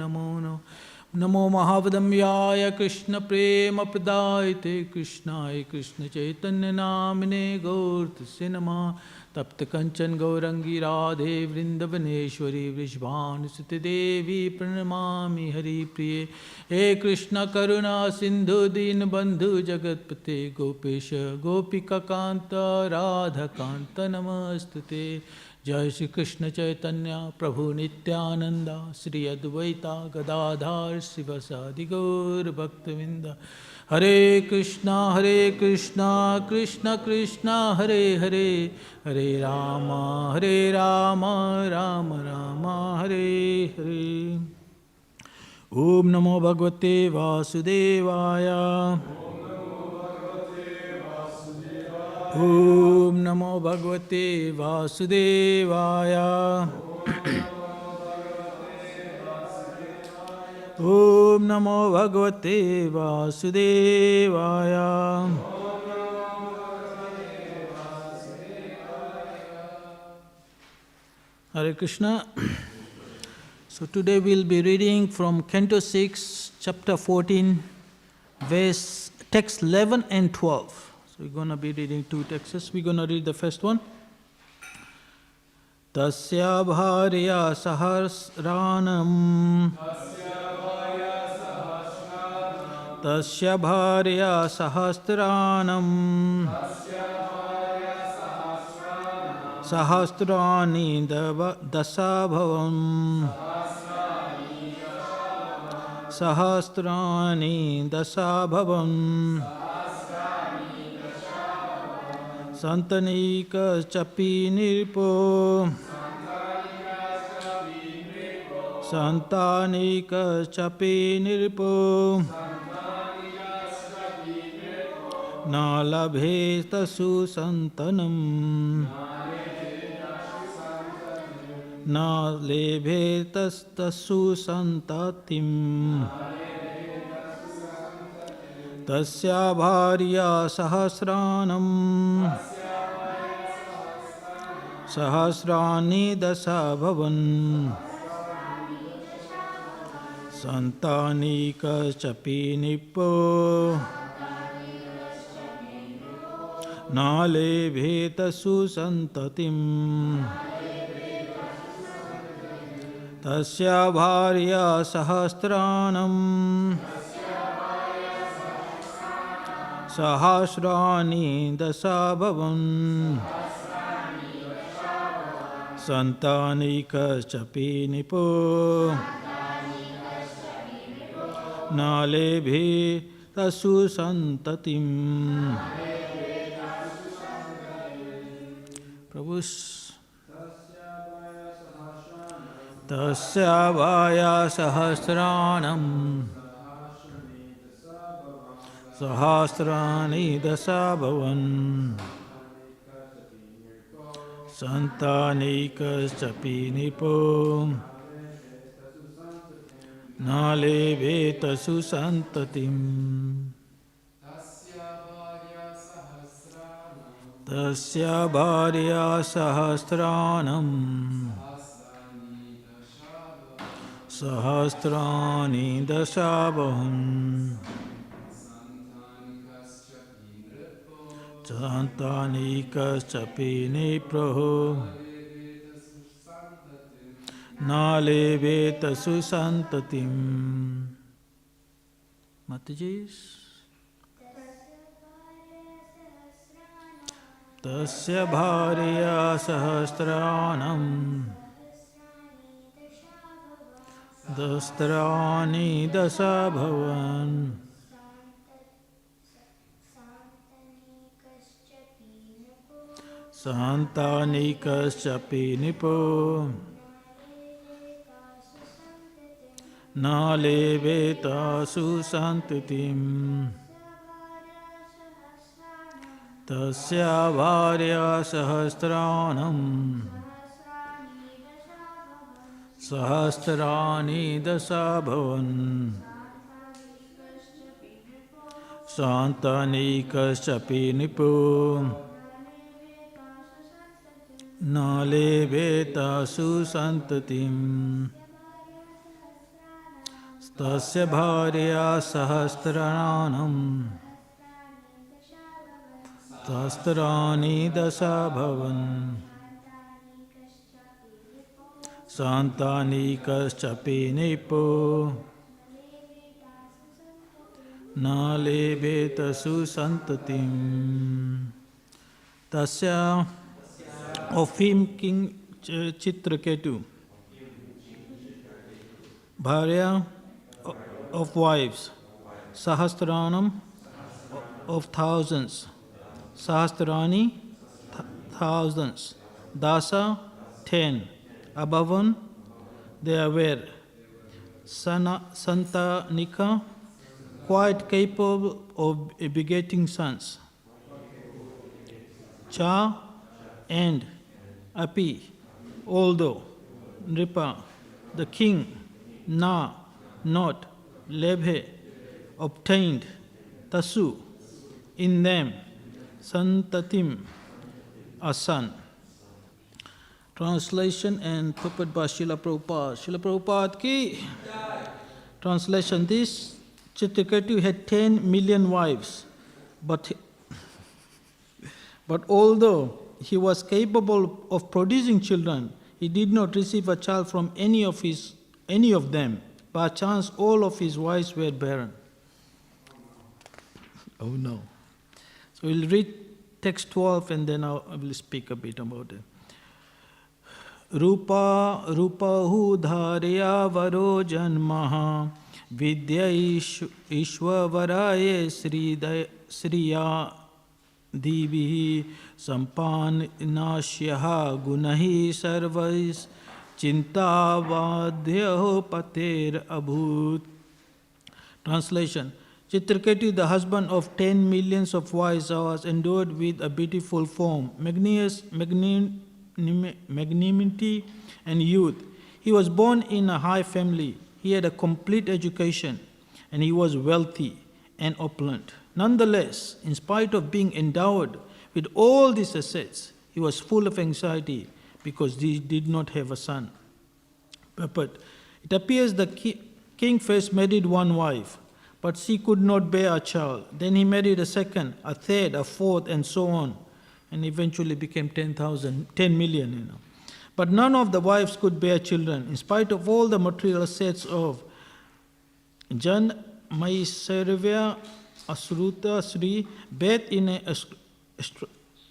नमो नमो नमो महावदम्याय कृष्ण प्रेम प्रदायते कृष्णाय कृष्ण चैतन्य नामिने गौरतस्य नमः तप्त कंचन गौरंगी राधे वृंदवनेश्वरी वृषभानुसुते देवी प्रणमामि हरिप्रिये हे कृष्ण करुणा सिंधु दीनबंधु जगतपते गोपेश गोपिकाकांत राधाकांत नमस्तुते जय श्री कृष्ण चैतन्य प्रभु नित्यानंद श्री अद्वैता गदाधर शिवसादि गौर भक्तविंद हरे कृष्णा कृष्ण कृष्णा हरे हरे हरे राम राम राम हरे हरे ओम नमो भगवते वासुदेवाय ओम नमो भगवते वासुदेवाय ओम नमो भगवते वासुदेवाय Hare Krishna. So today we'll be reading from Canto 6, Chapter 14, verse text 11 and 12. So we're going to be reading two texts. We're going to read the first one. Tasya bharya sahasranam Tasya bharya sahasranam Sahasrani dasa bhavam Sahasrani dasa bhavam Santanika chapi nirpo Santanika chapi nirpo Na labhe tasu santanam Na lebhe tasu santatim Tasya bharya sahasranam Sahasrani dasa bhavan Santanika chapi nippo Nale bhetasu santatim Tasya bharya sahasranam Sahasrani dasa bhavan Santanika chapi nipo Nale bhetasu santatim Prabhus Tasya vaya sahasranam Sahasrani dasa bhavan Santanika chapi nipo Nale vetasu santatim Tasya bharya sahasranam Sahasrani dasabham Santanika chapi nipro Nale vetasu santatim Matajis Tasya bharya sahasranam Dastrani dasa bhavan Santanikas chapi nipo Nale vetasu santatim Tasya bharya sahasranam Sahasrani dasa bhavan Santanikas chapi nipo Nale vetasu santatim Tasya bharya sahasranam Tastrani dasa bhavan Santani kaschapi nipo Na lebeta susantatim. Tasya, of him King Chitraketu. Bharya, of wives. Sahasranam, of thousands. Sahasrani, thousands. Dasa, 10. Abhavan, they were. Santanika, quite capable of begetting sons. Cha, and. Api, although. Nripa, the king. Na, not. Lebhe, obtained. Tasu, in them. Santatim, a son. Translation and purport by Srila Prabhupada. Srila Prabhupada ki. Translation: This Chitraketu had 10 million wives, but although he was capable of producing children, he did not receive a child from any of them. By chance, all of his wives were barren. Oh no. So we'll read text 12 and then I will speak a bit about it. Rupa hu dharya varo janmaha vidya ishvavaraye sriya divihi sampanashyaha gunahi sarvais chintavadhyaho pater abhut. Translation: Chitraketu, the husband of 10 millions of wives, was endowed with a beautiful form, magnanimity and youth. He was born in a high family. He had a complete education and he was wealthy and opulent. Nonetheless, in spite of being endowed with all these assets, he was full of anxiety because he did not have a son. But it appears the king first married one wife, but she could not bear a child. Then he married a second, a third, a fourth, and so on, and eventually became 10 million. But none of the wives could bear children, in spite of all the material assets of Jan Maisarvya Asruta Sri, birth in an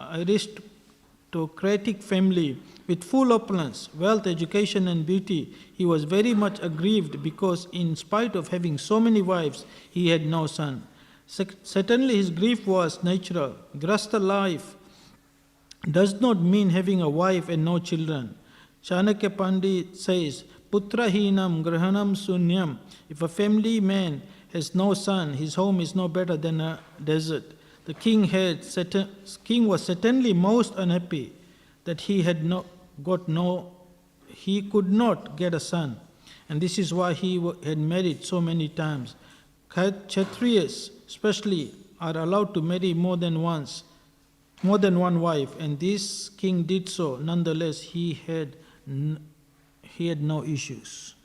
aristocratic family with full opulence, wealth, education, and beauty. He was very much aggrieved because, in spite of having so many wives, he had no son. Certainly, his grief was natural. Grasta life does not mean having a wife and no children. Chanakya Pandit says, Putra hinam grahanam sunyam. If a family man has no son, his home is no better than a desert. The king was certainly most unhappy that he could not get a son, and this is why he had married so many times. Kshatriyas especially are allowed to marry more than one wife, and this king did so. Nonetheless, he had no issues.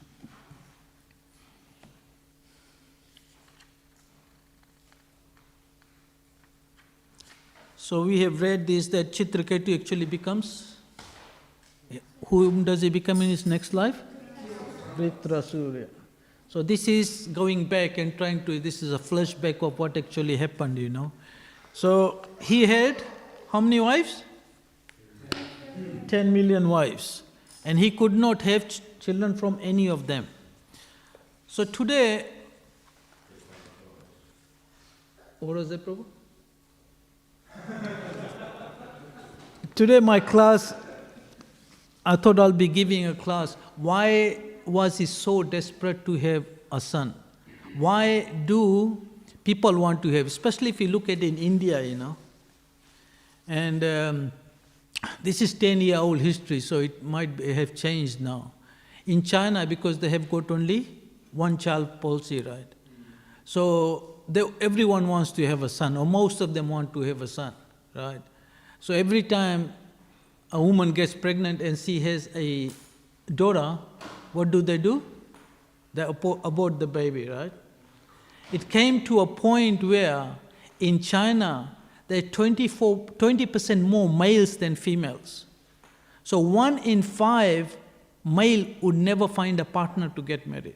So we have read this, that Chitraketu actually becomes, whom does he become in his next life? Vritrasurya. So this is going back and this is a flashback of what actually happened, So he had how many wives? 10 million wives. And he could not have children from any of them. So today, what was that, Prabhu? Today my class, I thought I'll be giving a class. Why was he so desperate to have a son? Why do people want to have, especially if you look at in India, And this is 10-year-old history, so it might have changed now. In China, because they have got only one-child policy, right? So everyone wants to have a son, or most of them want to have a son, right? So every time a woman gets pregnant and she has a daughter, what do? They abort the baby, right? It came to a point where in China, there are 20% more males than females. So 1 in 5 male would never find a partner to get married.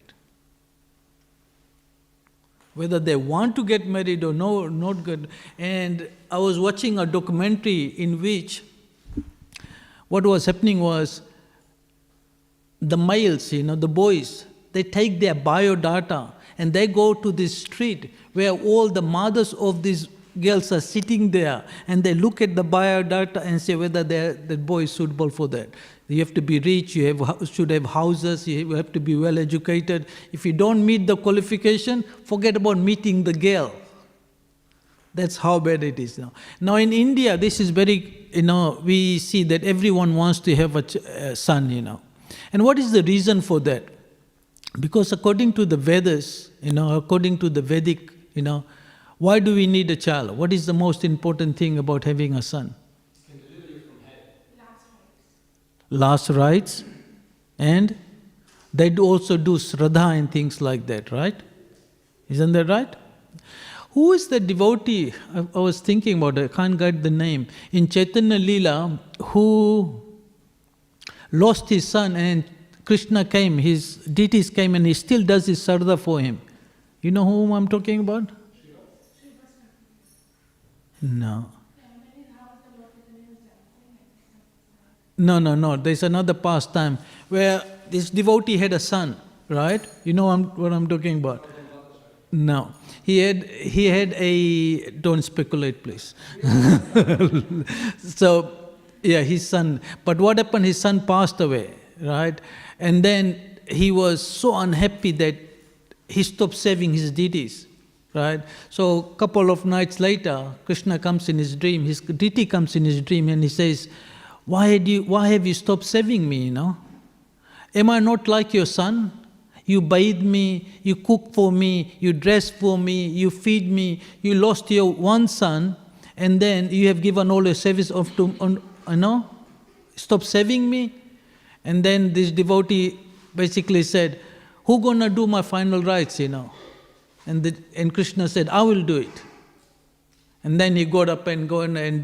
Whether they want to get married or no, not good. And I was watching a documentary in which what was happening was the males, the boys, they take their biodata and they go to this street where all the mothers of these girls are sitting there and they look at the biodata and say whether that boy is suitable for that. You have to be rich, should have houses, you have to be well educated. If you don't meet the qualification, forget about meeting the girl. That's how bad it is now. Now in India, this is very, we see that everyone wants to have a son, And what is the reason for that? Because according to the Vedas, according to the Vedic, why do we need a child? What is the most important thing about having a son? Last rites, and they also do Shraddha and things like that, right? Isn't that right? Who is the devotee, I was thinking about it, I can't get the name, in Chaitanya Leela, who lost his son and Krishna came, his deities came and he still does his Shraddha for him. You know whom I'm talking about? No. No. There's another pastime where this devotee had a son, right? You know what I'm talking about? No. He had a... Don't speculate, please. So, yeah, his son... But what happened? His son passed away, right? And then he was so unhappy that he stopped serving his deities, right? So, a couple of nights later, Krishna comes in his dream, his deity comes in his dream and he says, why have you stopped serving me, Am I not like your son? You bathe me, you cook for me, you dress for me, you feed me. You lost your one son and then you have given all your service stop serving me? And then this devotee basically said, who gonna do my final rites, And Krishna said, I will do it. And then he got up and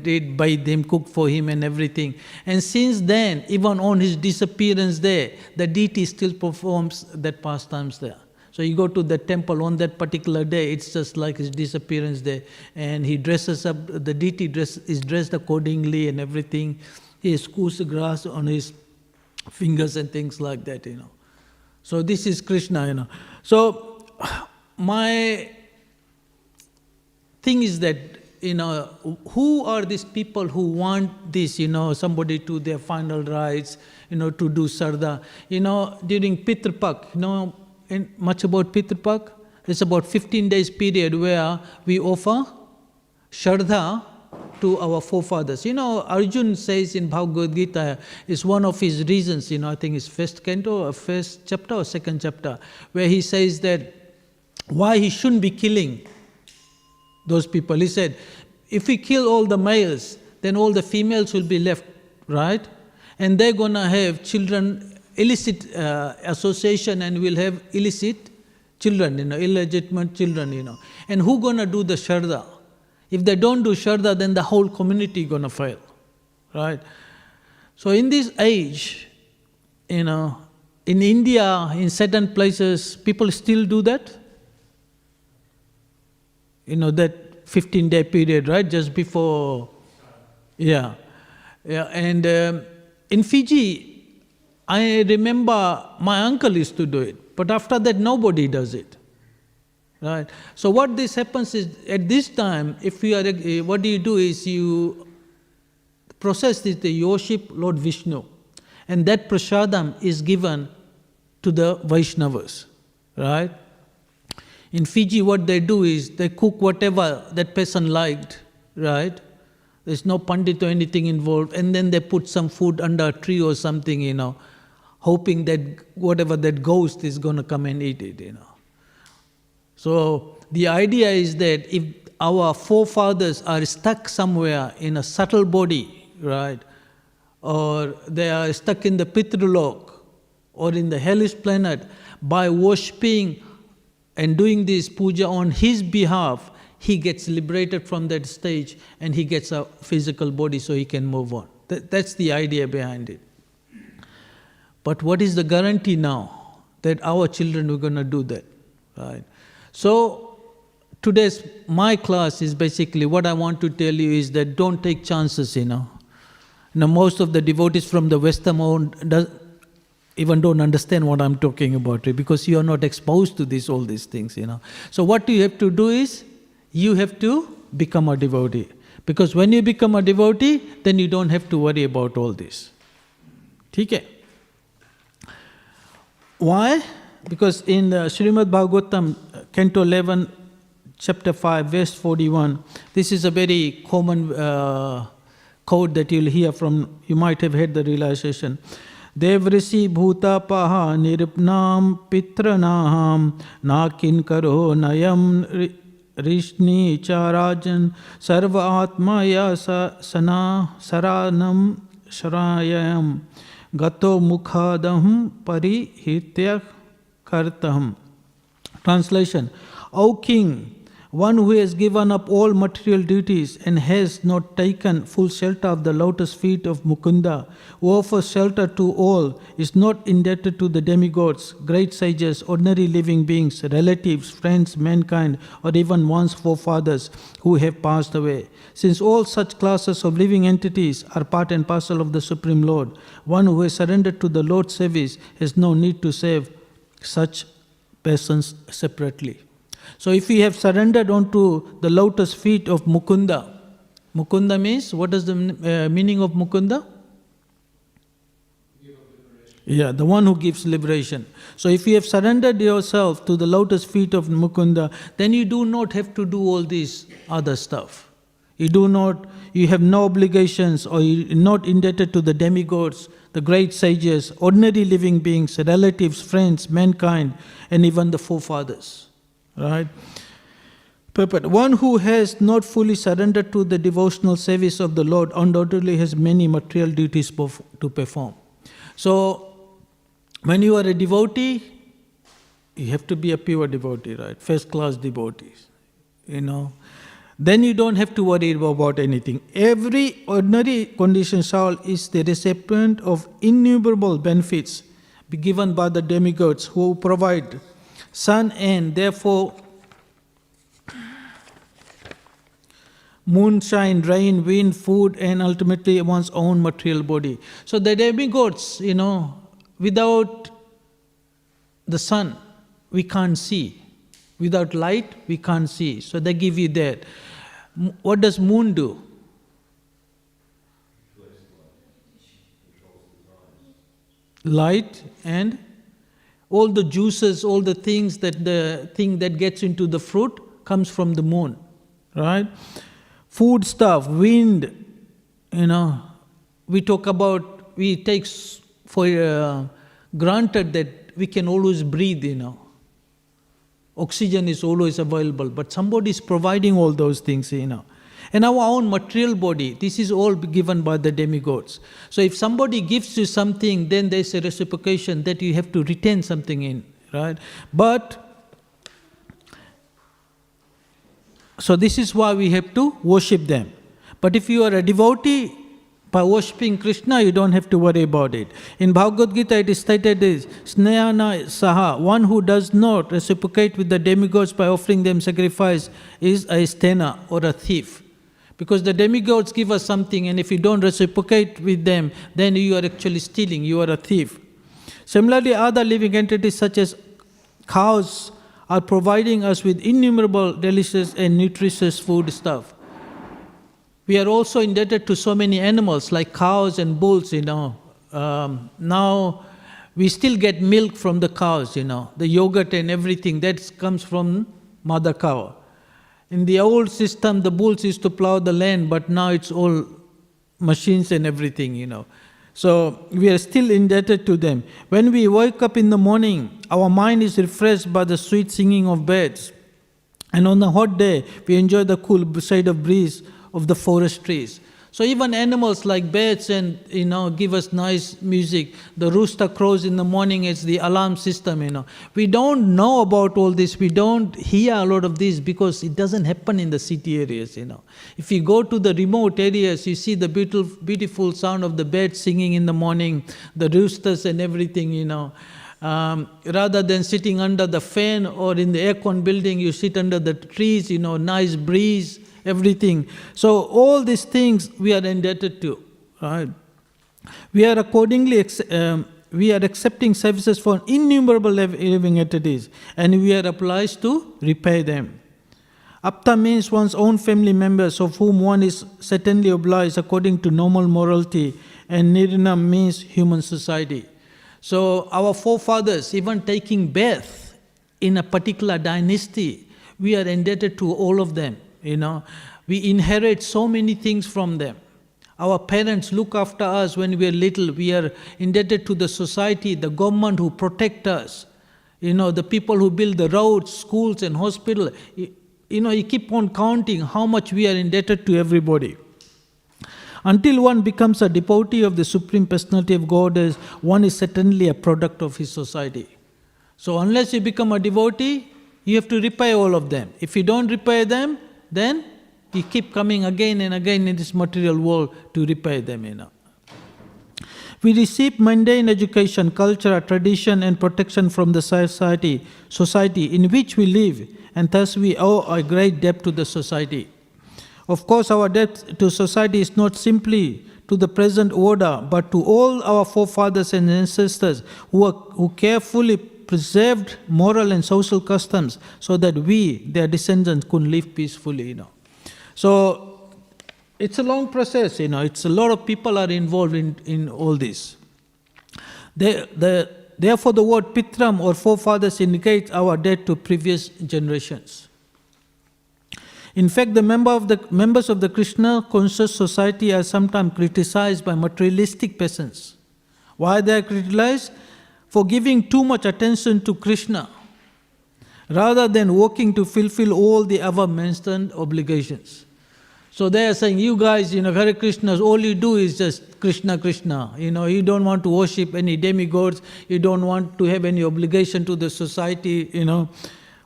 did bathe him, cook for him and everything. And since then, even on his disappearance day, the deity still performs that pastimes there. So you go to the temple on that particular day, it's just like his disappearance day. And he dresses up, the deity is dressed accordingly and everything. He squeezes grass on his fingers and things like that, So this is Krishna, So my thing is that, who are these people who want this, somebody to their final rites, to do Shraddha. During Pitrupak, much about Pitrupak? It's about 15 days period where we offer Shraddha to our forefathers. Arjun says in Bhagavad Gita, is one of his reasons, I think it's first canto or first chapter or second chapter, where he says that why he shouldn't be killing those people. He said, if we kill all the males, then all the females will be left, right? And they're going to have children, illicit association, and will have illicit children, illegitimate children, And who going to do the Shraddha? If they don't do Shraddha, then the whole community is going to fail, right? So in this age, in India, in certain places, people still do that. That 15-day period, right, just before, yeah. And in Fiji, I remember my uncle used to do it, but after that, nobody does it, right? So what this happens is, at this time, what you do is you process this, you worship Lord Vishnu, and that prasadam is given to the Vaishnavas, right? In Fiji, what they do is they cook whatever that person liked, right? There's no pandit or anything involved, and then they put some food under a tree or something, hoping that whatever that ghost is going to come and eat it, So the idea is that if our forefathers are stuck somewhere in a subtle body, right, or they are stuck in the Pitrulok or in the hellish planet, by worshipping and doing this puja on his behalf, he gets liberated from that stage and he gets a physical body so he can move on. That's the idea behind it. But what is the guarantee now that our children are going to do that? Right? So my class is basically, what I want to tell you is that don't take chances, Now most of the devotees from the Western world even don't understand what I'm talking about, because you are not exposed to all these things, So what you have to do is, you have to become a devotee. Because when you become a devotee, then you don't have to worry about all this. Okay? Why? Because in the Śrīmad Bhāgavatam, Canto 11, Chapter 5, verse 41, this is a very common quote that you'll hear from, you might have heard the realization. Devrisi bhuta paha nirupnam pitranaham nakin karo nayam rishni charajan sarva atmaya saranam sharayam gato mukhadam parihitya kartaham. Translation: O king, one who has given up all material duties and has not taken full shelter of the lotus feet of Mukunda, who offers shelter to all, is not indebted to the demigods, great sages, ordinary living beings, relatives, friends, mankind, or even one's forefathers who have passed away. Since all such classes of living entities are part and parcel of the Supreme Lord, one who has surrendered to the Lord's service has no need to save such persons separately. So if we have surrendered onto the lotus feet of Mukunda, Mukunda means, what is the meaning of Mukunda? Yeah, the one who gives liberation. So if you have surrendered yourself to the lotus feet of Mukunda, then you do not have to do all this other stuff. You have no obligations, or you're not indebted to the demigods, the great sages, ordinary living beings, relatives, friends, mankind, and even the forefathers. Right? But one who has not fully surrendered to the devotional service of the Lord undoubtedly has many material duties to perform. So, when you are a devotee, you have to be a pure devotee, right? First class devotees, Then you don't have to worry about anything. Every ordinary conditioned soul is the recipient of innumerable benefits given by the demigods who provide sun and therefore moonshine, rain, wind, food, and ultimately one's own material body. So the demigods, without the sun, we can't see. Without light, we can't see. So they give you that. What does moon do? Light and all the juices, all the things the thing that gets into the fruit comes from the moon, right? Food stuff, wind, we take for granted that we can always breathe, Oxygen is always available, but somebody is providing all those things, And our own material body, this is all given by the demigods. So if somebody gives you something, then there's a reciprocation that you have to retain something in, right? So this is why we have to worship them. But if you are a devotee, by worshipping Krishna, you don't have to worry about it. In Bhagavad Gita, it is stated as Snehana Saha, one who does not reciprocate with the demigods by offering them sacrifice is a stena or a thief. Because the demigods give us something, and if you don't reciprocate with them, then you are actually stealing, you are a thief. Similarly, other living entities such as cows are providing us with innumerable delicious and nutritious food stuff. We are also indebted to so many animals like cows and bulls, Now, we still get milk from the cows, the yogurt and everything, that comes from mother cow. In the old system, the bulls used to plow the land, but now it's all machines and everything, So we are still indebted to them. When we wake up in the morning, our mind is refreshed by the sweet singing of birds. And on a hot day, we enjoy the cool side of breeze of the forest trees. So even animals like birds and, give us nice music. The rooster crows in the morning, it's the alarm system, We don't know about all this. We don't hear a lot of this because it doesn't happen in the city areas, If you go to the remote areas, you see the beautiful sound of the birds singing in the morning, the roosters and everything, rather than sitting under the fan or in the aircon building, you sit under the trees, nice breeze, everything. So all these things we are indebted to, right? We are accepting services for innumerable living entities, and we are obliged to repay them. Apta means one's own family members, of whom one is certainly obliged according to normal morality, and Nirnam means human society. So our forefathers, even taking birth in a particular dynasty, we are indebted to all of them. We inherit so many things from them. Our parents look after us when we are little. We are indebted to the society, the government who protect us. The people who build the roads, schools and hospitals. You keep on counting how much we are indebted to everybody. Until one becomes a devotee of the Supreme Personality of Godhead, one is certainly a product of his society. So unless you become a devotee, you have to repay all of them. If you don't repay them, then you keep coming again and again in this material world to repay them, We receive mundane education, culture, tradition and protection from the society in which we live, and thus we owe a great debt to the society. Of course, our debt to society is not simply to the present order, but to all our forefathers and ancestors who carefully preserved moral and social customs so that we, their descendants, could live peacefully, So it's a long process, It's a lot of people are involved in all this. Therefore, the word Pitram or forefathers indicates our debt to previous generations. In fact, the members of the Krishna conscious society are sometimes criticized by materialistic peasants. Why they are criticized? For giving too much attention to Krishna, rather than working to fulfill all the above-mentioned obligations. So they are saying, you guys, Hare Krishnas, all you do is just Krishna, Krishna. You don't want to worship any demigods, you don't want to have any obligation to the society,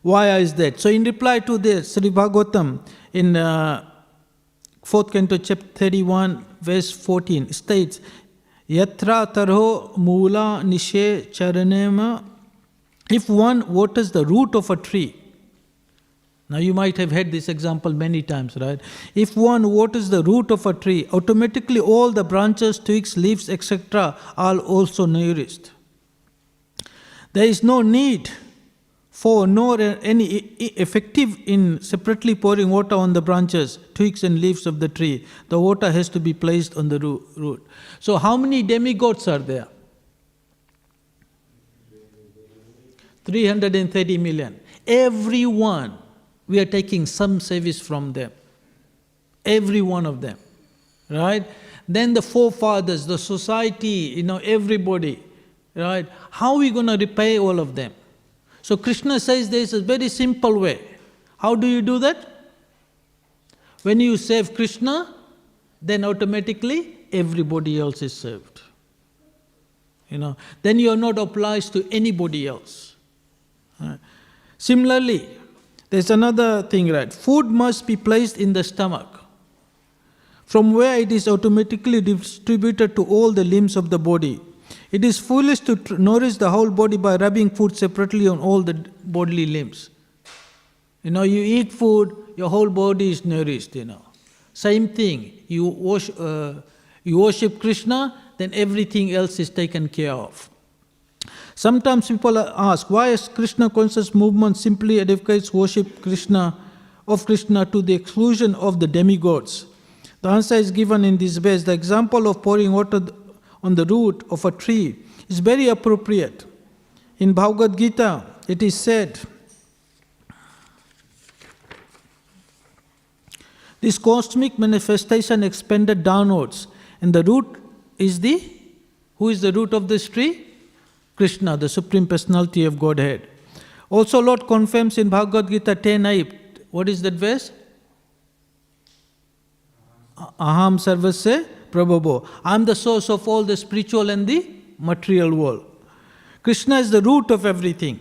Why is that? So in reply to this, Śrīmad Bhāgavatam in 4th canto, chapter 31, verse 14 states, Yatra tarho mula nishe charanema. If one waters the root of a tree, now you might have heard this example many times, right? If one waters the root of a tree, automatically all the branches, twigs, leaves, etc. are also nourished. There is no need for nor any effective in separately pouring water on the branches, twigs and leaves of the tree. The water has to be placed on the root. So how many demigods are there? 330 million. Everyone, we are taking some service from them. Every one of them, right? Then the forefathers, the society, everybody, right? How are we going to repay all of them? So Krishna says there is a very simple way. How do you do that? When you serve Krishna, then automatically everybody else is served. Then you are not obliged to anybody else. Similarly, there's another thing, right? Food must be placed in the stomach, from where it is automatically distributed to all the limbs of the body. It is foolish to nourish the whole body by rubbing food separately on all the bodily limbs. You eat food, your whole body is nourished, Same thing, you worship Krishna, then everything else is taken care of. Sometimes people ask, why is Krishna conscious movement simply advocates worship of Krishna to the exclusion of the demigods? The answer is given in this verse. The example of pouring water on the root of a tree is very appropriate. In Bhagavad Gita, it is said, this cosmic manifestation expanded downwards, and the root is who is the root of this tree? Krishna, the Supreme Personality of Godhead. Also, Lord confirms in Bhagavad Gita 10:8. What is that verse? Aham sarvasya prabhavo. I am the source of all the spiritual and the material world. Krishna is the root of everything.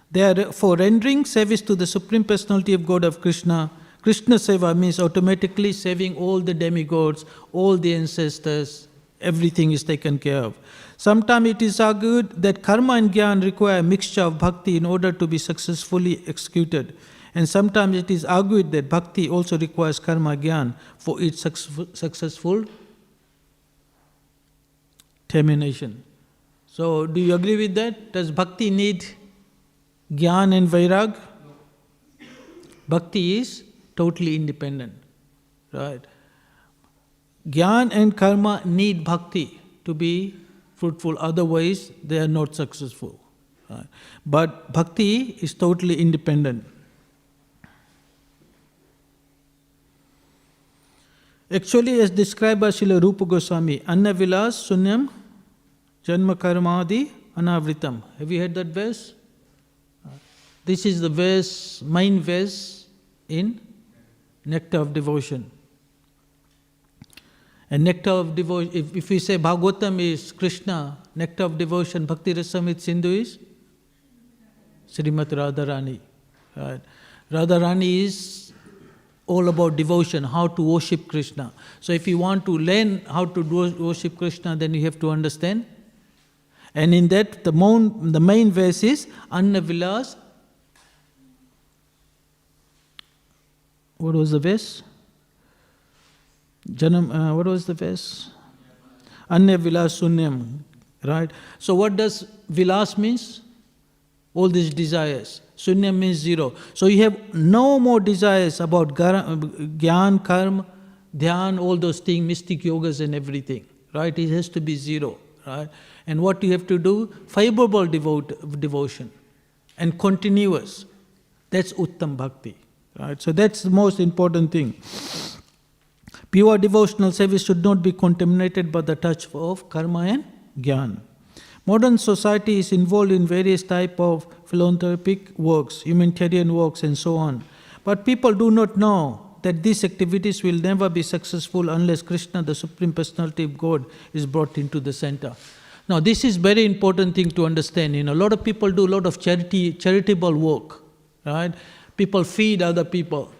Therefore, rendering service to the Supreme Personality of God of Krishna, Krishna Seva means automatically saving all the demigods, all the ancestors, everything is taken care of. Sometimes it is argued that karma and jnana require a mixture of bhakti in order to be successfully executed. And sometimes it is argued that bhakti also requires karma jnana for its successful termination. So, do you agree with that? Does bhakti need jnana and vairag? Bhakti is totally independent, right? Jnana and karma need bhakti to be fruitful, otherwise they are not successful. Right? But bhakti is totally independent. Actually, as described by Srila Rupa Goswami, Anna Vilas Sunyam Janma Karmadi Anavritam. Have you heard that verse? This is the verse, main verse in Nectar of Devotion. And Nectar of Devotion, if we say Bhagavatam is Krishna, Nectar of Devotion, Bhakti Rasamrita Sindhu is Śrīmad Radharani. Right? Radharani is all about devotion, how to worship Krishna. So if you want to learn how to worship Krishna, then you have to understand. And in that, the main verse is Anna Vilas. What was the verse? What was the verse? Anna Vilas Sunyam. Right? So what does Vilas means? All these desires. Sunyam means zero. So you have no more desires about jnana, karma, dhyan, all those things, mystic yogas and everything. Right? It has to be zero. Right? And what you have to do? Favorable devotion and continuous. That's Uttam Bhakti. Right? So that's the most important thing. Pure devotional service should not be contaminated by the touch of karma and jnana. Modern society is involved in various types of philanthropic works, humanitarian works and so on. But people do not know that these activities will never be successful unless Krishna, the Supreme Personality of God, is brought into the center. Now this is very important thing to understand. A lot of people do a lot of charitable work. Right? People feed other people.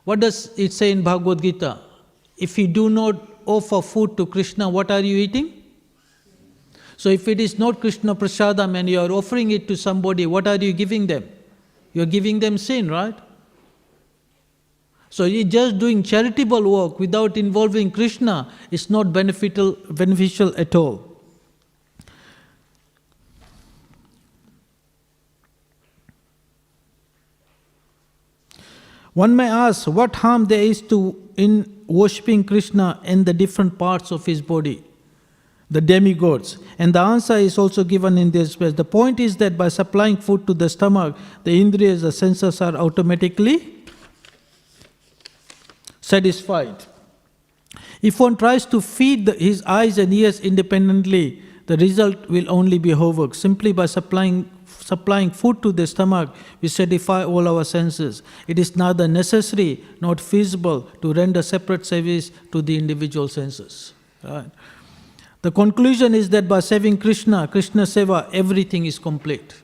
What does it say in Bhagavad Gita? If you do not offer food to Krishna, what are you eating? So if it is not Krishna Prasadam and you are offering it to somebody, what are you giving them? You are giving them sin, right? So you're just doing charitable work without involving Krishna is not beneficial at all. One may ask what harm there is in worshipping Krishna and the different parts of his body, the demigods. And the answer is also given in this verse. The point is that by supplying food to the stomach, the indriyas, the senses are automatically satisfied. If one tries to feed his eyes and ears independently, the result will only be havoc. Simply by supplying food to the stomach, we satisfy all our senses. It is neither necessary nor feasible to render separate service to the individual senses. Right? The conclusion is that by serving Krishna Seva, everything is complete.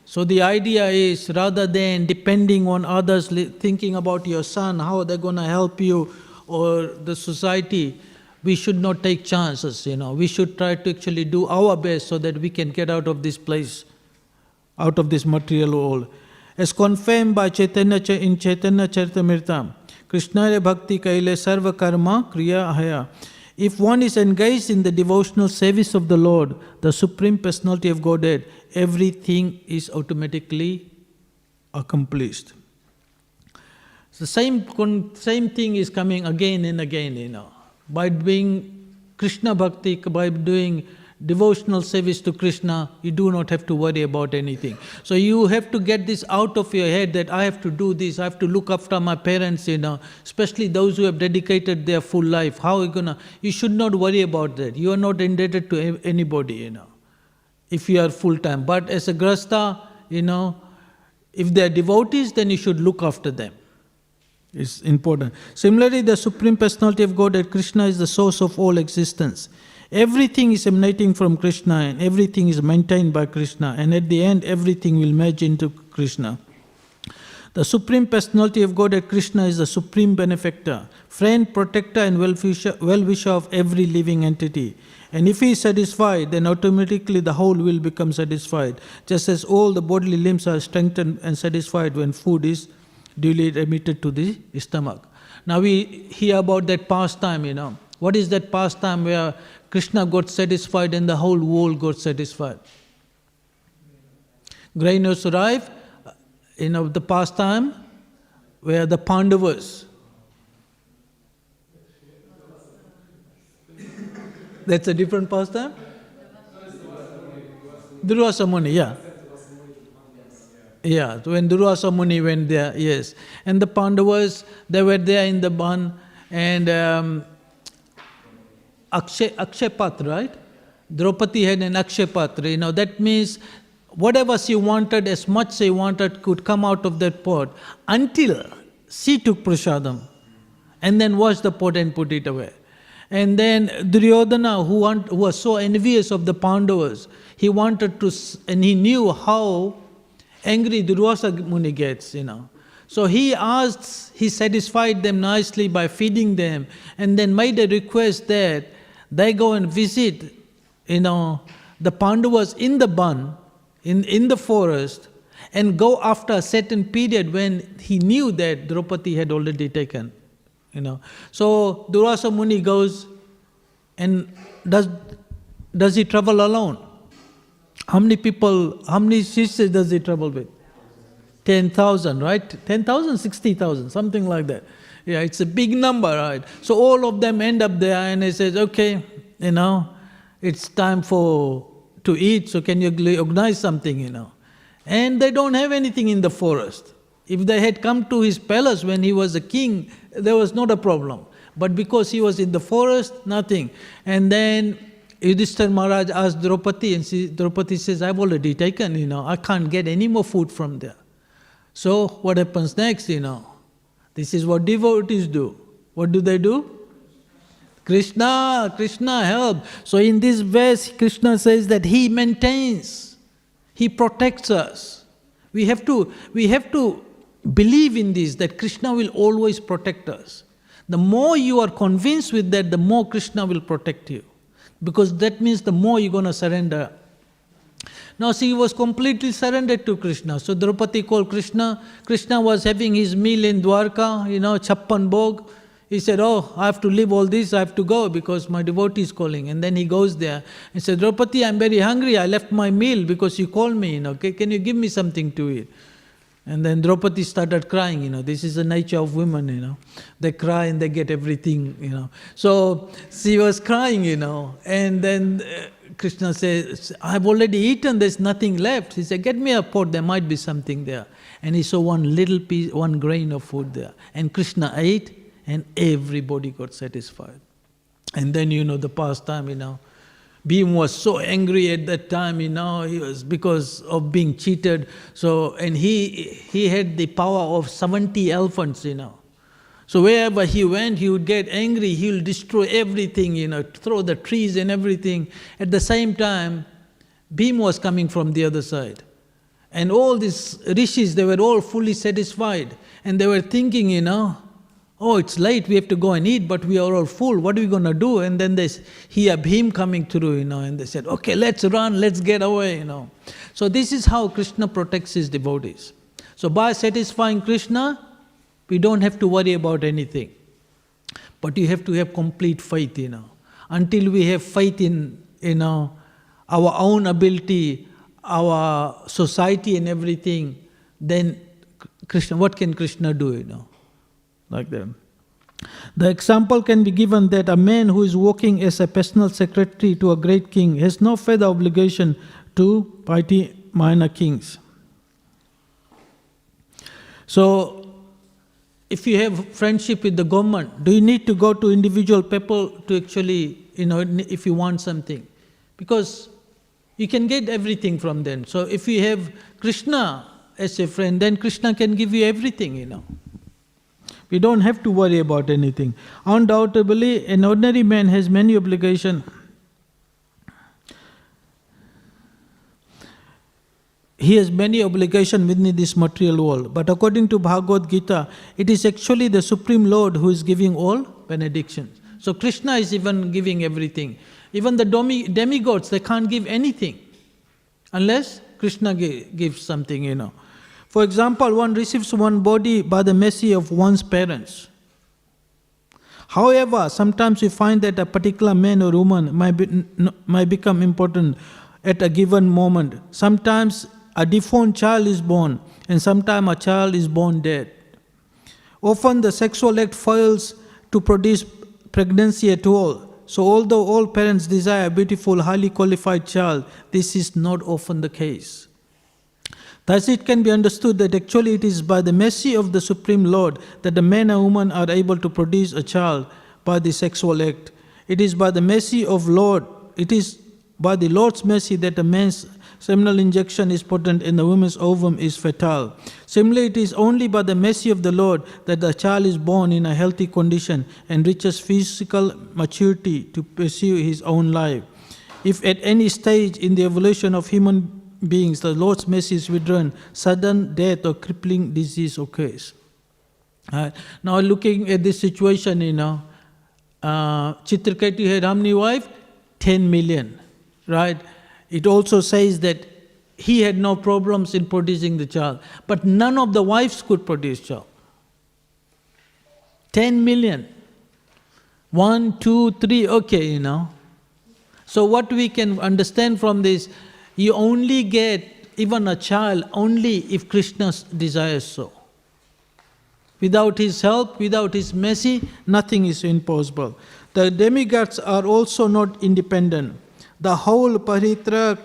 So the idea is, rather than depending on others, thinking about your son, how they're going to help you, or the society, we should not take chances. We should try to actually do our best so that we can get out of this place, out of this material world. As confirmed by Chaitanya in Chaitanya Charitamrita, Krishna Bhakti Kaile Sarva Karma Kriya Haya. If one is engaged in the devotional service of the Lord, the Supreme Personality of Godhead, everything is automatically accomplished. The same thing is coming again and again, By doing Krishna Bhakti, by doing devotional service to Krishna, you do not have to worry about anything. So you have to get this out of your head that I have to do this, I have to look after my parents, especially those who have dedicated their full life. How are you gonna? You should not worry about that. You are not indebted to anybody, if you are full-time. But as a grasta, if they are devotees, then you should look after them. It's important. Similarly, the Supreme Personality of Godhead, Krishna, is the source of all existence. Everything is emanating from Krishna and everything is maintained by Krishna, and at the end everything will merge into Krishna. The Supreme Personality of Godhead, Krishna, is the supreme benefactor, friend, protector and well-wisher of every living entity. And if he is satisfied, then automatically the whole will become satisfied, just as all the bodily limbs are strengthened and satisfied when food is duly emitted to the stomach. Now we hear about that pastime, What is that pastime where Krishna got satisfied and the whole world got satisfied? Grain was arrived, the pastime where the Pandavas. That's a different pastime? Durvasa Muni, yeah. Yeah, when Durvasa Muni went there, yes. And the Pandavas, they were there in the barn, and Akshay Patra, right? Draupadi had an Akshay Patra, that means whatever she wanted, as much she wanted, could come out of that pot until she took prasadam and then washed the pot and put it away. And then Duryodhana, who was so envious of the Pandavas, he wanted to, and he knew how angry Durvasa Muni gets, So he satisfied them nicely by feeding them, and then made a request that they go and visit, the Pandavas in the bun, in the forest, and go after a certain period when he knew that Draupadi had already taken, So Durvasa Muni goes, and does he travel alone? How many sisters does he travel with? 10,000, right? 10,000, 60,000, something like that. Yeah, it's a big number, right? So all of them end up there, and he says, okay, it's time to eat, so can you organize something, And they don't have anything in the forest. If they had come to his palace when he was a king, there was not a problem. But because he was in the forest, nothing. And then Yudhishthira Maharaj asked Draupadi, and Draupadi says, I've already taken, I can't get any more food from there. So what happens next, This is what devotees do. What do they do? Krishna, help. So in this verse, Krishna says that he maintains, he protects us. We have to believe in this, that Krishna will always protect us. The more you are convinced with that, the more Krishna will protect you. Because that means the more you're going to surrender. Now she was completely surrendered to Krishna. So Draupadi called Krishna. Krishna was having his meal in Dwarka, Chappan Bhog. He said, oh, I have to leave all this, I have to go because my devotee is calling. And then he goes there and said, Draupadi, I'm very hungry, I left my meal because you called me, can you give me something to eat? And then Draupadi started crying, this is the nature of women, They cry and they get everything, So she was crying, and then Krishna says, I've already eaten, there's nothing left. He said, get me a pot, there might be something there. And he saw one little piece, one grain of food there. And Krishna ate, and everybody got satisfied. And then the pastime, Bhim was so angry at that time, he was because of being cheated. So, and he had the power of 70 elephants, So wherever he went, he would get angry, he will destroy everything, throw the trees and everything. At the same time, Bhim was coming from the other side. And all these rishis, they were all fully satisfied. And they were thinking, oh, it's late, we have to go and eat, but we are all full, what are we going to do? And then they hear Bhim coming through, and they said, okay, let's run, let's get away, So this is how Krishna protects his devotees. So by satisfying Krishna, we don't have to worry about anything. But you have to have complete faith, Until we have faith in, our own ability, our society and everything, then Krishna, what can Krishna do, Like that. The example can be given that a man who is working as a personal secretary to a great king has no further obligation to petty minor kings. So, if you have friendship with the government, do you need to go to individual people to actually, if you want something? Because you can get everything from them. So if you have Krishna as a friend, then Krishna can give you everything, We don't have to worry about anything. Undoubtedly, an ordinary man has many obligations. He has many obligations within this material world. But according to Bhagavad Gita, it is actually the Supreme Lord who is giving all benedictions. So Krishna is even giving everything. Even the demigods, they can't give anything unless Krishna gives something, For example, one receives one body by the mercy of one's parents. However, sometimes we find that a particular man or woman might become important at a given moment. Sometimes a deformed child is born, and sometimes a child is born dead. Often the sexual act fails to produce pregnancy at all. So although all parents desire a beautiful, highly qualified child, this is not often the case. Thus it can be understood that actually it is by the mercy of the Supreme Lord that the man and woman are able to produce a child by the sexual act. It is by the mercy of Lord, it is by the Lord's mercy that a man's seminal injection is potent and the woman's ovum is fertile. Similarly, it is only by the mercy of the Lord that the child is born in a healthy condition and reaches physical maturity to pursue his own life. If at any stage in the evolution of human beings the Lord's mercy is withdrawn, sudden death or crippling disease occurs. Now looking at this situation, Chitraketu had how many wives? 10 million, right? It also says that he had no problems in producing the child, but none of the wives could produce child. 10 million. 1, 2, 3, okay, So what we can understand from this, you only get even a child only if Krishna desires so. Without his help, without his mercy, nothing is impossible. The demigods are also not independent. The whole paritra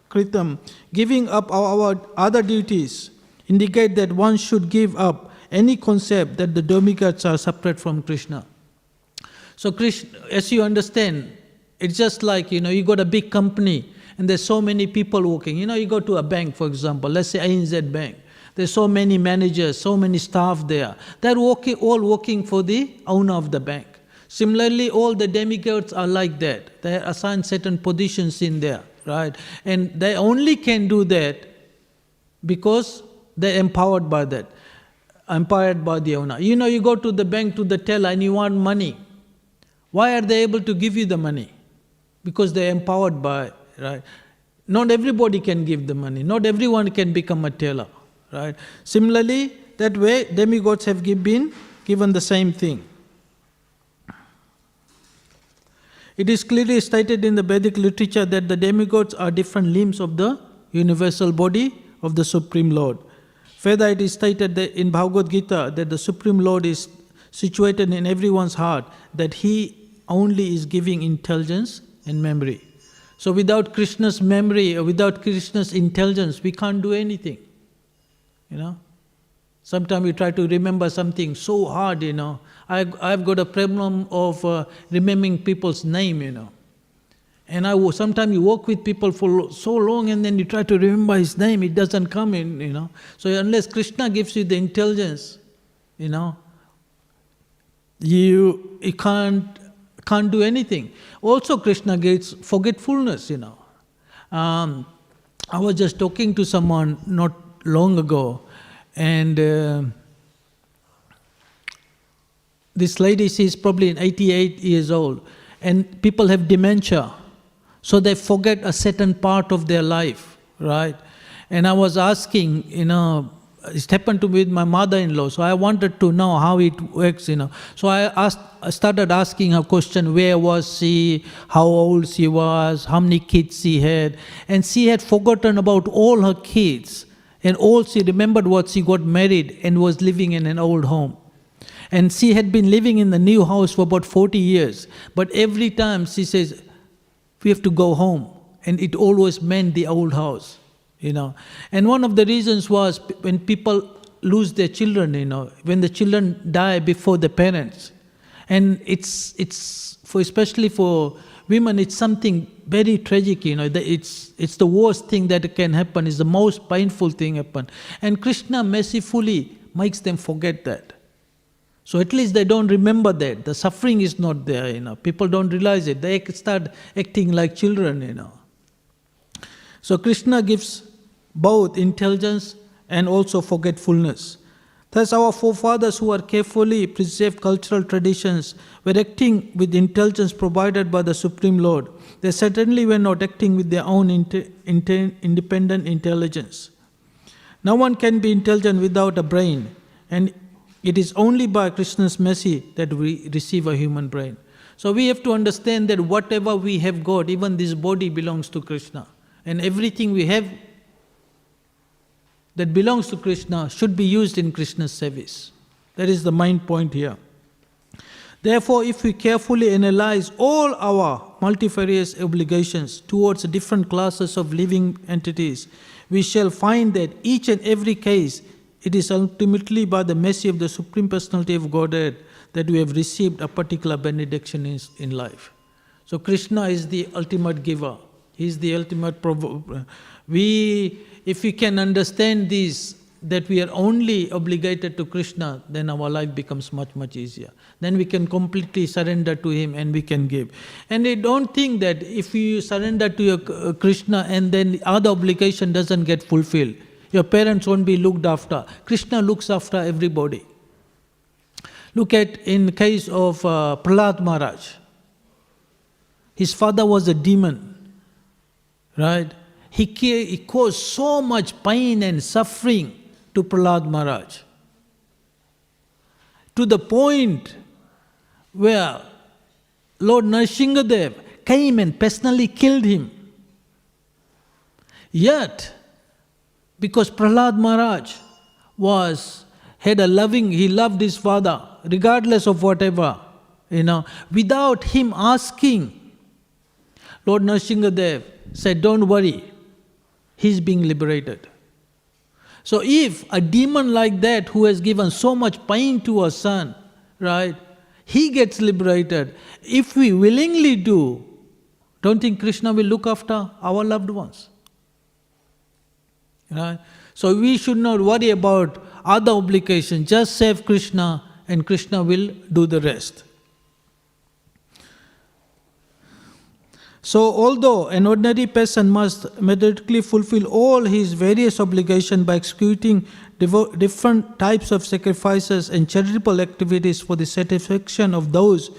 kritam, giving up our other duties, indicate that one should give up any concept that the demigods are separate from Krishna. So Krishna, as you understand, it's just like, you got a big company and there's so many people working. You go to a bank, for example, let's say ANZ Bank. There's so many managers, so many staff there. They're all working for the owner of the bank. Similarly, all the demigods are like that. They are assigned certain positions in there, right? And they only can do that because they're empowered by that, empowered by the owner. You go to the bank, to the teller, and you want money. Why are they able to give you the money? Because they're empowered by, right? Not everybody can give the money. Not everyone can become a teller, right? Similarly, that way, demigods have been given the same thing. It is clearly stated in the Vedic literature that the demigods are different limbs of the universal body of the Supreme Lord. Further, it is stated that in Bhagavad Gita that the Supreme Lord is situated in everyone's heart, that he only is giving intelligence and memory. So without Krishna's memory or without Krishna's intelligence, we can't do anything. Sometimes we try to remember something so hard, I've got a problem of remembering people's name, And sometimes you work with people for so long and then you try to remember his name, it doesn't come in, So unless Krishna gives you the intelligence, you can't do anything. Also Krishna gets forgetfulness, I was just talking to someone not long ago, and this lady, she's probably 88 years old, and people have dementia, so they forget a certain part of their life, right? And I was asking, it happened to me with my mother-in-law, so I wanted to know how it works, So I started asking her question, where was she, how old she was, how many kids she had, and she had forgotten about all her kids, and all she remembered was she got married and was living in an old home. And she had been living in the new house for about 40 years, but every time she says, we have to go home, and it always meant the old house. And one of the reasons was when people lose their children, when the children die before the parents. And it's especially for women, it's something very tragic, it's the worst thing that can happen, it's the most painful thing happen. And Krishna mercifully makes them forget that. So at least they don't remember that. The suffering is not there, People don't realize it. They start acting like children, So Krishna gives both intelligence and also forgetfulness. Thus our forefathers who are carefully preserved cultural traditions were acting with intelligence provided by the Supreme Lord. They certainly were not acting with their own independent intelligence. No one can be intelligent without a brain, and it is only by Krishna's mercy that we receive a human brain. So we have to understand that whatever we have got, even this body belongs to Krishna. And everything we have that belongs to Krishna should be used in Krishna's service. That is the main point here. Therefore, if we carefully analyze all our multifarious obligations towards different classes of living entities, we shall find that each and every case, it is ultimately by the mercy of the Supreme Personality of Godhead that we have received a particular benediction in life. So Krishna is the ultimate giver. He is the ultimate provider. If we can understand this, that we are only obligated to Krishna, then our life becomes much, much easier. Then we can completely surrender to Him and we can give. And I don't think that if you surrender to your Krishna and then other obligation doesn't get fulfilled, your parents won't be looked after. Krishna looks after everybody. Look at in the case of Prahlad Maharaj. His father was a demon, right? He caused so much pain and suffering to Prahlad Maharaj, to the point where Lord Nrsimhadev came and personally killed him. Yet, because Prahlad Maharaj he loved his father, regardless of whatever, without him asking, Lord Nrsimhadev said, don't worry, he's being liberated. So if a demon like that who has given so much pain to a son, right, he gets liberated, if we willingly do, don't think Krishna will look after our loved ones? Right? So we should not worry about other obligations, just serve Krishna and Krishna will do the rest. So although an ordinary person must methodically fulfill all his various obligations by executing different types of sacrifices and charitable activities for the satisfaction of those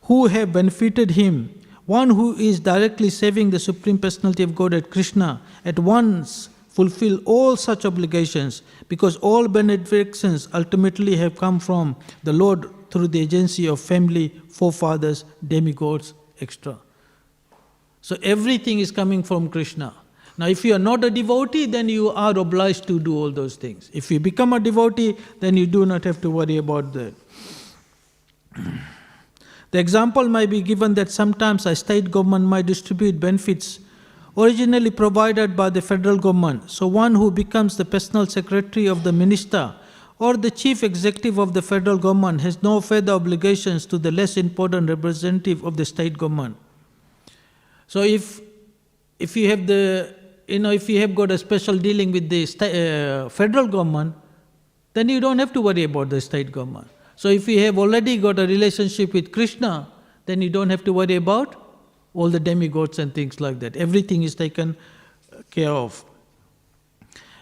who have benefited him, one who is directly serving the Supreme Personality of Godhead, Krishna, at once fulfill all such obligations, because all benedictions ultimately have come from the Lord through the agency of family, forefathers, demigods, etc. So everything is coming from Krishna. Now if you are not a devotee, then you are obliged to do all those things. If you become a devotee, then you do not have to worry about that. The example might be given that sometimes a state government might distribute benefits originally provided by the federal government. So one who becomes the personal secretary of the minister or the chief executive of the federal government has no further obligations to the less important representative of the state government. So if you have if you have got a special dealing with the federal government, then you don't have to worry about the state government. So if you have already got a relationship with Krishna, then you don't have to worry about all the demigods and things like that. Everything is taken care of.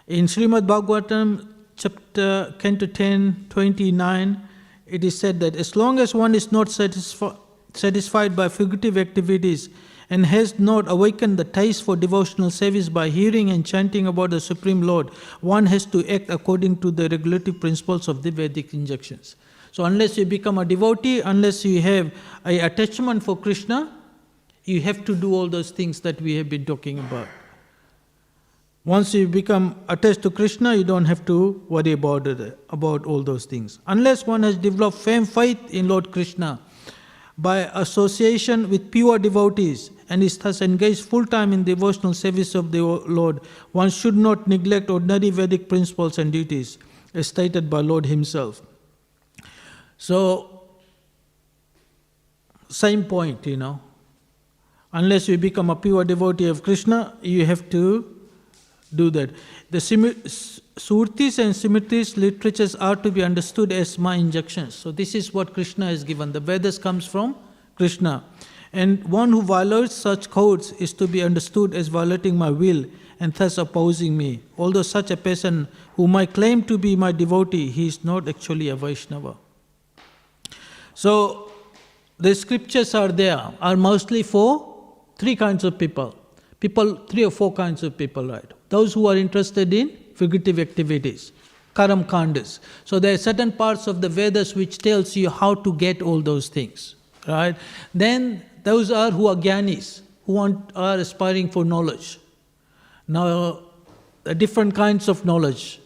In Śrīmad Bhāgavatam, chapter Canto 10, 29, it is said that as long as one is not satisfied by fugitive activities and has not awakened the taste for devotional service by hearing and chanting about the Supreme Lord, one has to act according to the regulative principles of the Vedic injunctions. So unless you become a devotee, unless you have an attachment for Krishna, you have to do all those things that we have been talking about. Once you become attached to Krishna, you don't have to worry about all those things. Unless one has developed firm faith in Lord Krishna by association with pure devotees and is thus engaged full-time in devotional service of the Lord, one should not neglect ordinary Vedic principles and duties, as stated by Lord Himself. So, same point, Unless you become a pure devotee of Krishna, you have to do that. The Surtis and Simritis literatures are to be understood as my injunctions. So this is what Krishna has given. The Vedas comes from Krishna. And one who violates such codes is to be understood as violating my will and thus opposing me. Although such a person whom I claim to be my devotee, he is not actually a Vaishnava. So the scriptures are mostly for three kinds of people. Three or four kinds of people, right? Those who are interested in figurative activities, karam kandas. So there are certain parts of the Vedas which tells you how to get all those things, right? Then those are who are jnanis, who are aspiring for knowledge. Now, different kinds of knowledge.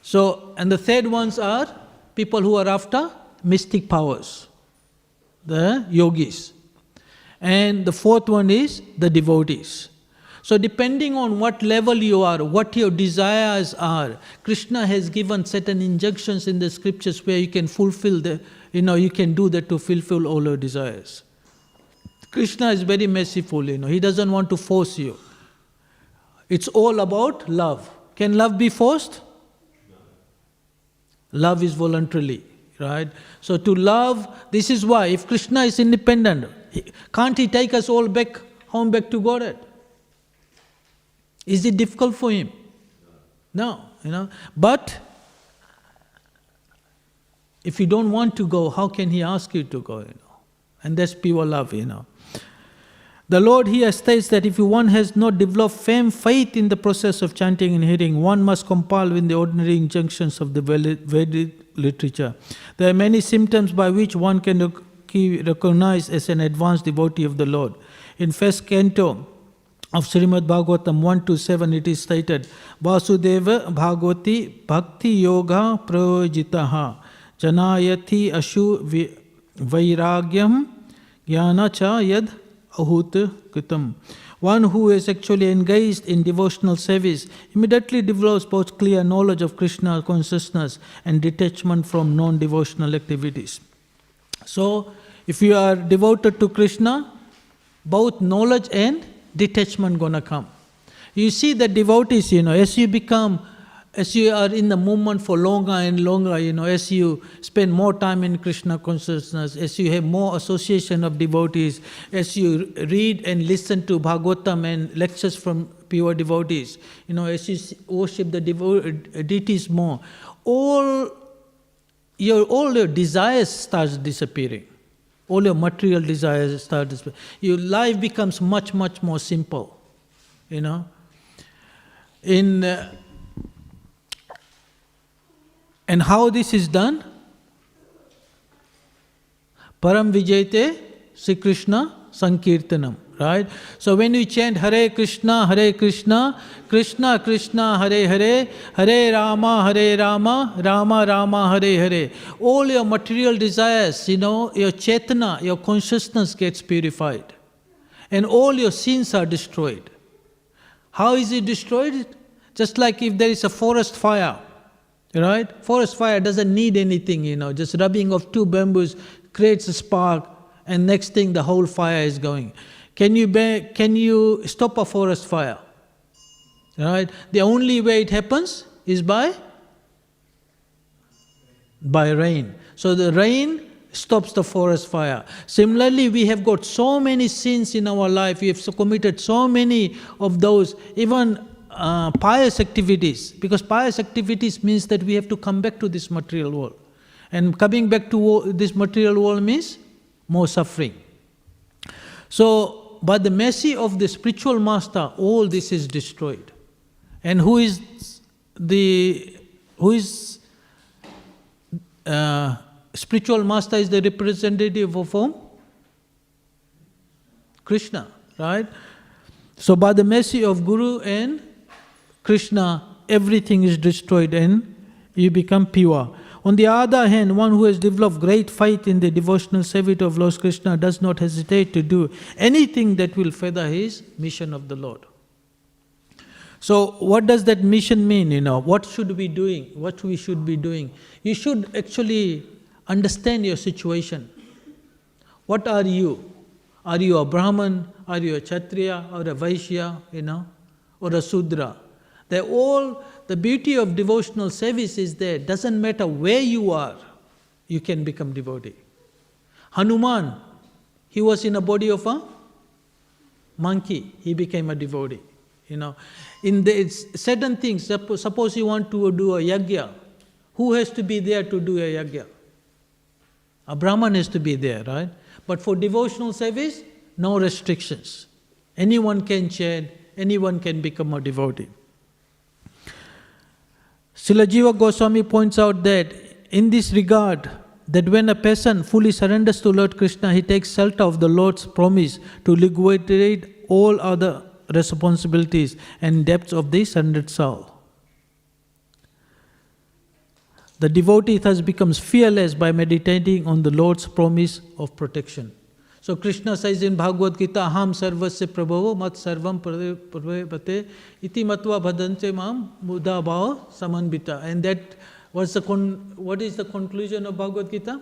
So, and the third ones are people who are after mystic powers, the yogis. And the fourth one is the devotees. So depending on what level you are, what your desires are, Krishna has given certain injunctions in the scriptures where you can fulfill you can do that to fulfill all your desires. Krishna is very merciful, he doesn't want to force you. It's all about love. Can love be forced? Love is voluntarily, right? So to love, this is why, if Krishna is independent, can't he take us all back, home back to Godhead? Is it difficult for him? No, But if you don't want to go, how can he ask you to go, And that's pure love, The Lord here states that if one has not developed firm faith in the process of chanting and hearing, one must comply with the ordinary injunctions of the Vedic literature. There are many symptoms by which one can be recognized as an advanced devotee of the Lord. In first canto of Śrīmad Bhāgavatam 1-7, it is stated, Vasudeva Bhagavati Bhakti Yoga Prayojitaha Janayati Ashu Vairagyam Jnana Cha Yad Ahut Kritam. One who is actually engaged in devotional service immediately develops both clear knowledge of Krishna consciousness and detachment from non-devotional activities. So, if you are devoted to Krishna, both knowledge and detachment gonna come. You see the devotees, as you are in the movement for longer and longer, as you spend more time in Krishna consciousness, as you have more association of devotees, as you read and listen to Bhagavatam and lectures from pure devotees, as you worship the deities more, all your desires starts disappearing. All your material desires start disappearing. Your life becomes much, much more simple, And how this is done? Param Vijayate Sri Krishna Sankirtanam, right? So when we chant Hare Krishna, Krishna Krishna, Hare Hare, Hare Rama, Rama Rama, Hare Hare, all your material desires, your Chetana, your consciousness gets purified. And all your sins are destroyed. How is it destroyed? Just like if there is a forest fire. Right? Forest fire doesn't need anything, just rubbing of two bamboos creates a spark, and next thing the whole fire is going. Can you stop a forest fire? Right? The only way it happens is by rain. So the rain stops the forest fire. Similarly, we have got so many sins in our life, we have committed so many of those, even pious activities, because pious activities means that we have to come back to this material world. And coming back to this material world means more suffering. So, by the mercy of the spiritual master, all this is destroyed. And who is spiritual master is the representative of whom? Krishna, right? So by the mercy of Guru and Krishna, everything is destroyed and you become pure. On the other hand, one who has developed great faith in the devotional service of Lord Krishna does not hesitate to do anything that will further his mission of the Lord. So what does that mission mean, What should we be doing? What we should be doing? You should actually understand your situation. What are you? Are you a Brahman? Are you a Kshatriya or a Vaishya, or a Sudra? the beauty of devotional service is that it doesn't matter where you are, you can become devotee. Hanuman, he was in a body of a monkey, he became a devotee. In the certain things, suppose you want to do a yajna, who has to be there to do a yajna? A Brahman has to be there, right? But for devotional service, no restrictions. Anyone can chant, anyone can become a devotee. Srila Jiva Goswami points out that in this regard, that when a person fully surrenders to Lord Krishna, he takes shelter of the Lord's promise to liquidate all other responsibilities and debts of the surrendered soul. The devotee thus becomes fearless by meditating on the Lord's promise of protection. So Krishna says in Bhagavad Gita, Aham sarvasya prabhavo mat sarvam pravebhate iti matva bhadante mam muda bhava samanvita. And that was what is the conclusion of Bhagavad Gita?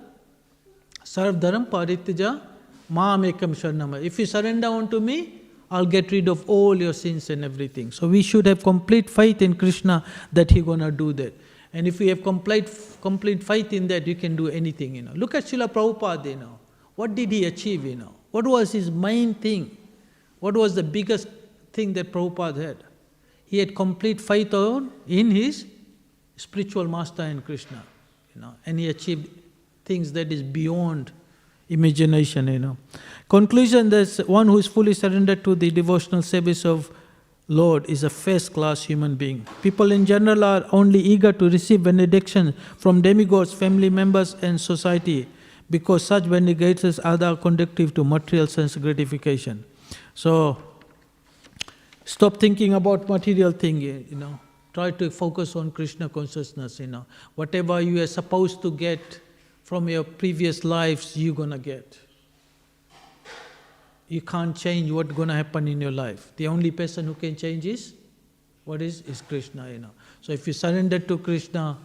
Sarv dharam parityaja mam ekam sharanam. If you surrender unto me, I'll get rid of all your sins and everything. So we should have complete faith in Krishna that He's going to do that. And if we have complete faith in that, you can do anything. Look at Srila Prabhupada. What did he achieve? What was his main thing? What was the biggest thing that Prabhupada had? He had complete faith in his spiritual master in Krishna. And he achieved things that is beyond imagination. Conclusion: that one who is fully surrendered to the devotional service of Lord is a first-class human being. People in general are only eager to receive benediction from demigods, family members and society, because such benedictions are conducive to material sense gratification. So, stop thinking about material thing, Try to focus on Krishna consciousness, Whatever you are supposed to get from your previous lives, you're going to get. You can't change what's going to happen in your life. The only person who can change is Krishna, So if you surrender to Krishna,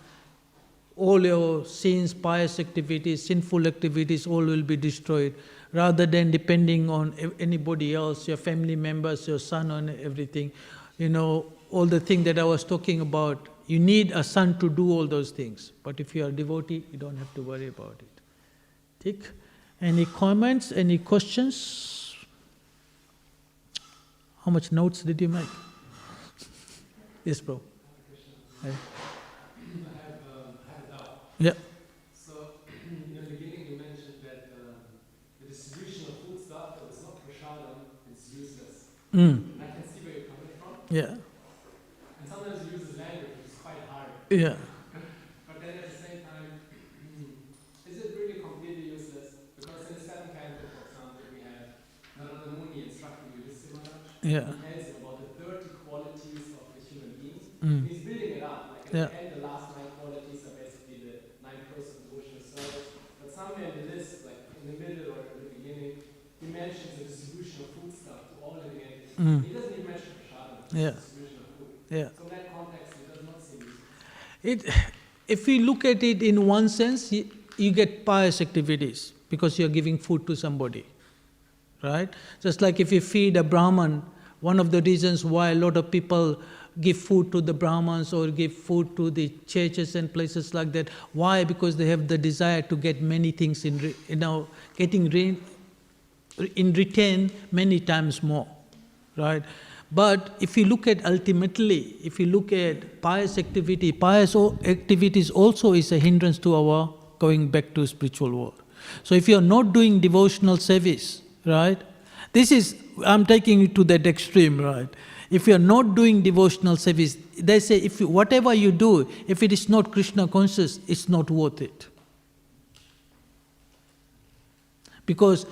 all your sins, pious activities, sinful activities, all will be destroyed. Rather than depending on anybody else, your family members, your son and everything, all the things that I was talking about, you need a son to do all those things. But if you are a devotee, you don't have to worry about it. Take any comments, any questions? How much notes did you make? Yes, bro. I have a doubt. Yeah. So, in the beginning you mentioned that the distribution of food stuff that is not prasadam is useless. I can see where you're coming from. Yeah. And sometimes you use this language, which is quite hard. Yeah. But then at the same time, is it really completely useless? Because in the seventh canto, for example, we have Narada Muni instructing Yudhishthira Maharaj. Yeah. He tells him about the 30 qualities of the human being. He's building it up. Like at the end, the last 9 qualities are basically the 9 person devotional service. But somewhere in the list, like in the middle or in the beginning, he mentions the distribution of food stuff to all living entities. He doesn't even mention prasadam, distribution of food. Yeah. So in that context, it does not seem useful. If you look at it in one sense, you get pious activities because you are giving food to somebody, right? Just like if you feed a Brahman, one of the reasons why a lot of people give food to the Brahmans or give food to the churches and places like that. Why? Because they have the desire to get many things in return many times more, right? But if you look at ultimately, if you look at pious activities also is a hindrance to our going back to spiritual world. So if you are not doing devotional service, right? I'm taking it to that extreme, right? If you are not doing devotional service, they say whatever you do, if it is not Krishna conscious, it's not worth it. Because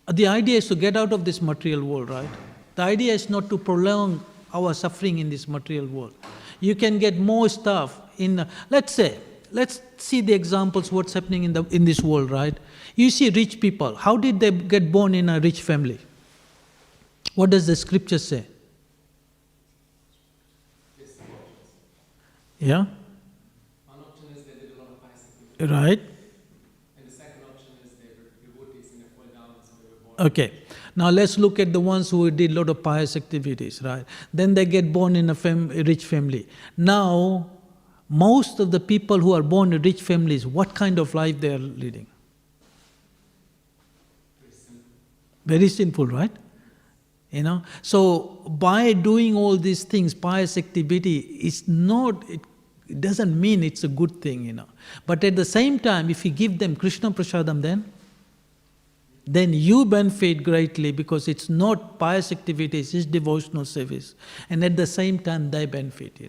the idea is to get out of this material world, right? The idea is not to prolong our suffering in this material world. You can get more stuff in, let's see the examples what's happening in this world, right? You see rich people. How did they get born in a rich family? What does the scripture say? Yeah? One option is they did a lot of pious activities. Right. And the second option is they were devotees and they fall down, so they were born. Okay. Now let's look at the ones who did a lot of pious activities, right? Then they get born in a rich family. Now, most of the people who are born in rich families, what kind of life they are leading? Very simple, right? So by doing all these things, pious activity, it doesn't mean it's a good thing, But at the same time, if you give them Krishna Prasadam, then you benefit greatly, because it's not pious activities, it's devotional service. And at the same time, they benefit,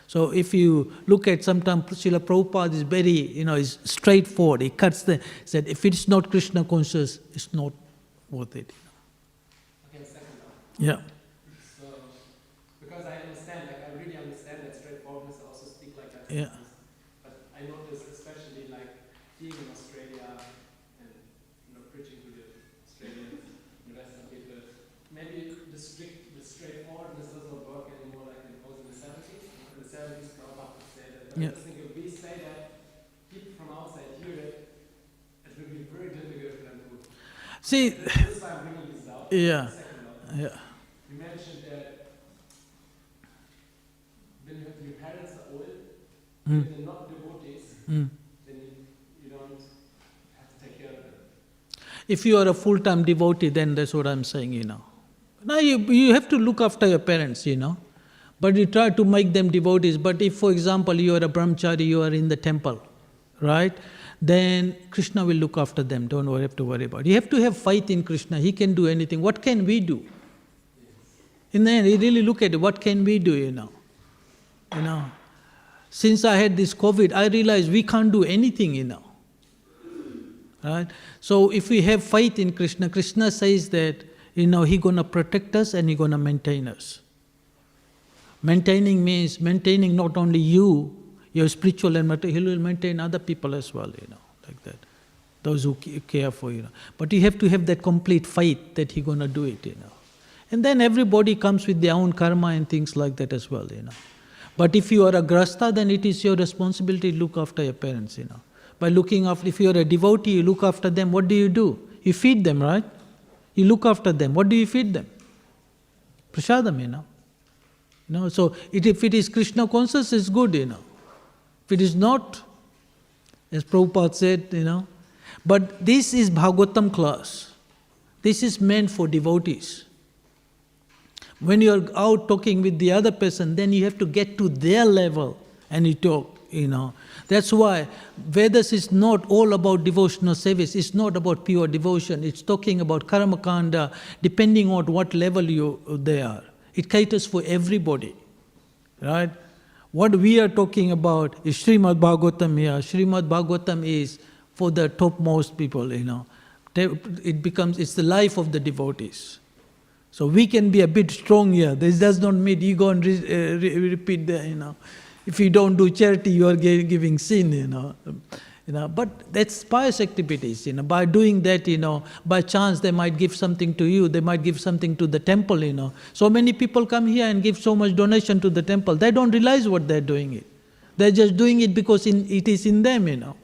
So if you look at sometimes Srila Prabhupada is very, is straightforward. He said, if it's not Krishna conscious, it's not worth it. Okay, second one. Yeah. So, because I understand, I really understand that straightforwardness, I also speak like that. Yeah. But I notice, especially being in Australia and preaching to the Australians and the rest of people, maybe the straightforwardness doesn't work anymore like it was in the 70s. In the 70s, Prabhupada would say that. But I just think if we say that, people from outside hear it, it will be very difficult for them to. See. This why I'm bringing this out. Yeah. Yeah. You mentioned that when your parents are old, when they're not devotees, then you don't have to take care of them. If you are a full-time devotee, then that's what I'm saying, Now you have to look after your parents, But you try to make them devotees. But if, for example, you are a brahmachari, you are in the temple, right? Then Krishna will look after them. Don't have to worry about it. You have to have faith in Krishna. He can do anything. What can we do? In the end, you really look at it. What can we do, Since I had this COVID, I realized we can't do anything, Right? So if we have faith in Krishna, Krishna says that, He's going to protect us and He's going to maintain us. Maintaining means maintaining not only you, your spiritual and material, He will maintain other people as well, like that. Those who care for you. But you have to have that complete faith that He's going to do it, And then everybody comes with their own karma and things like that as well, But if you are a grasta, then it is your responsibility to look after your parents, By looking after, if you are a devotee, you look after them, what do? You feed them, right? You look after them. What do you feed them? Prasadam, So if it is Krishna conscious, it's good, If it is not, as Prabhupada said, But this is Bhagavatam class. This is meant for devotees. When you are out talking with the other person, then you have to get to their level and you talk, That's why Vedas is not all about devotional service. It's not about pure devotion. It's talking about karma kanda, depending on what level they are. It caters for everybody, right? What we are talking about is Śrīmad Bhāgavatam here. Śrīmad Bhāgavatam is for the topmost people, It's the life of the devotees. So we can be a bit strong here. This does not mean you go and repeat the, If you don't do charity, you are giving sin, But that's pious activities, By doing that, by chance they might give something to you, they might give something to the temple, So many people come here and give so much donation to the temple. They don't realize what they're doing it. They're just doing it because it is in them,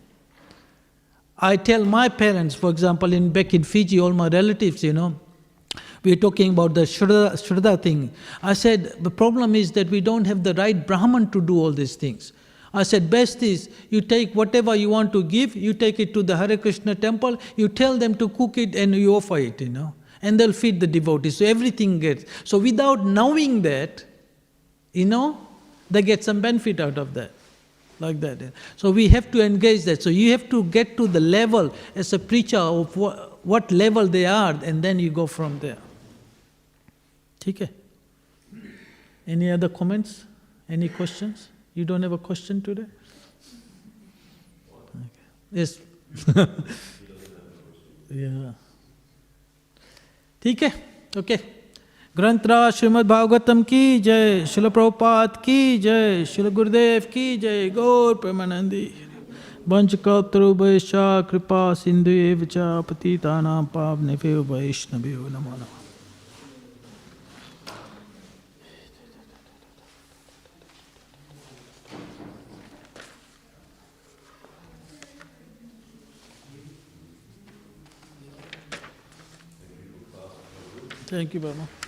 I tell my parents, for example, back in Fiji, all my relatives, we're talking about the Shraddha thing. I said, the problem is that we don't have the right Brahman to do all these things. I said, best is, you take whatever you want to give, you take it to the Hare Krishna temple, you tell them to cook it and you offer it, And they'll feed the devotees, so everything gets. So without knowing that, they get some benefit out of that. Like that. So we have to engage that. So you have to get to the level as a preacher of what level they are, and then you go from there. Okay. Any other comments? Any questions? You don't have a question today? Okay. Yes. Yeah. Okay. Okay. ग्रंथराज Shrimad Bhagavatam की जय, श्रील प्रभुपाद की जय, श्रील गुरुदेव की जय, गौर प्रेमानंदी। वंशकल्पतरुभ्यश्च कृपा सिन्धुभ्येव च पतितानां पावनेभ्यो वैष्णवेभ्यो नमो नमः। Thank you, Baba.